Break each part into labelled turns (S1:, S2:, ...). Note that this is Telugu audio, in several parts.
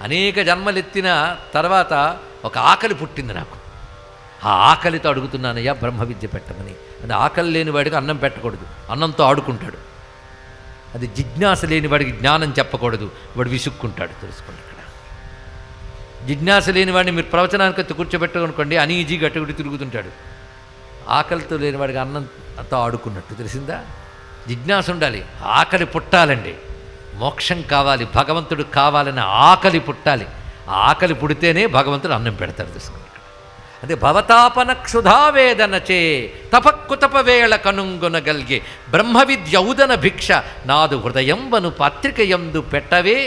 S1: అనేక జన్మలెత్తిన తర్వాత ఒక ఆకలి పుట్టింది నాకు. ఆ ఆకలితో అడుగుతున్నానయ్యా బ్రహ్మ విద్య పెట్టమని. అది ఆకలి లేని వాడికి అన్నం పెట్టకూడదు, అన్నంతో ఆడుకుంటాడు. అది జిజ్ఞాస లేని వాడికి జ్ఞానం చెప్పకూడదు, వాడు విసుక్కుంటాడు. తెలుసుకోండి, ఇక్కడ జిజ్ఞాస లేని వాడిని మీరు ప్రవచనానికి కూర్చోబెట్టనుకోండి, అనీజీగా అటుగుడి తిరుగుతుంటాడు. ఆకలితో లేని వాడికి అన్నంతో ఆడుకున్నట్టు. తెలిసిందా? జిజ్ఞాస ఉండాలి, ఆకలి పుట్టాలండి. మోక్షం కావాలి, భగవంతుడు కావాలని ఆకలి పుట్టాలి. ఆ ఆకలి పుడితేనే భగవంతుడు అన్నం పెడతారు. తెలుసుకోండి, అదే భవతాపన క్షుధావేదనచే తపక్కుతపవేళ కనుంగొనగల్గే బ్రహ్మ విద్యౌదన భిక్ష నాదు హృదయంబను పత్రికయందు పెట్టవే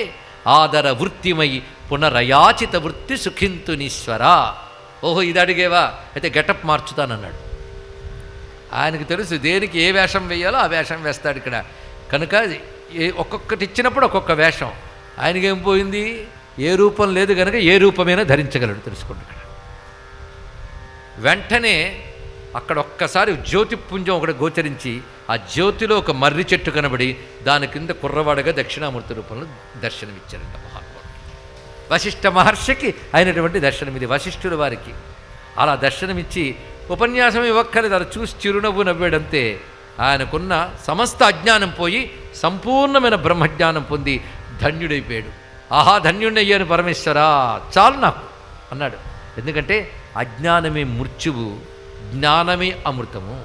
S1: ఆదర వృత్తిమై పునరయాచిత వృత్తి సుఖింతునీశ్వరా. ఓహో, ఇది అడిగేవా, అయితే గెటప్ మార్చుతానన్నాడు. ఆయనకు తెలుసు దేనికి ఏ వేషం వేయాలో ఆ వేషం వేస్తాడు ఇక్కడ. కనుక ఒక్కొక్కటి ఇచ్చినప్పుడు ఒక్కొక్క వేషం. ఆయనకేం పోయింది? ఏ రూపం లేదు కనుక ఏ రూపమైనా ధరించగలడు. తెలుసుకోండి, ఇక్కడ వెంటనే అక్కడ ఒక్కసారి జ్యోతిపుంజం ఒకటి గోచరించి, ఆ జ్యోతిలో ఒక మర్రి చెట్టు కనబడి దాని కింద కుర్రవాడగా దక్షిణామూర్తి రూపంలో దర్శనమిచ్చారంట మహాత్ముడు. వశిష్ఠ మహర్షికి అయినటువంటి దర్శనం ఇది, వశిష్ఠుల వారికి. అలా దర్శనమిచ్చి ఉపన్యాసం ఇవ్వక్కర్లేదు, అలా చూసి చిరునవ్వు నవ్వాడంతే. ఆయనకున్న సమస్త అజ్ఞానం పోయి సంపూర్ణమైన బ్రహ్మజ్ఞానం పొంది ధన్యుడైపోయాడు. ఆహా, ధన్యుడయ్యాను పరమేశ్వరా, చాలు నాకు అన్నాడు. ఎందుకంటే అజ్ఞానమే మృత్యువు, జ్ఞానమే అమృతము.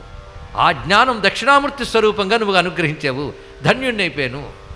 S1: ఆ జ్ఞానం దక్షిణామూర్తి స్వరూపంగా నువ్వు అనుగ్రహించావు, ధన్యుడినైపోయాను.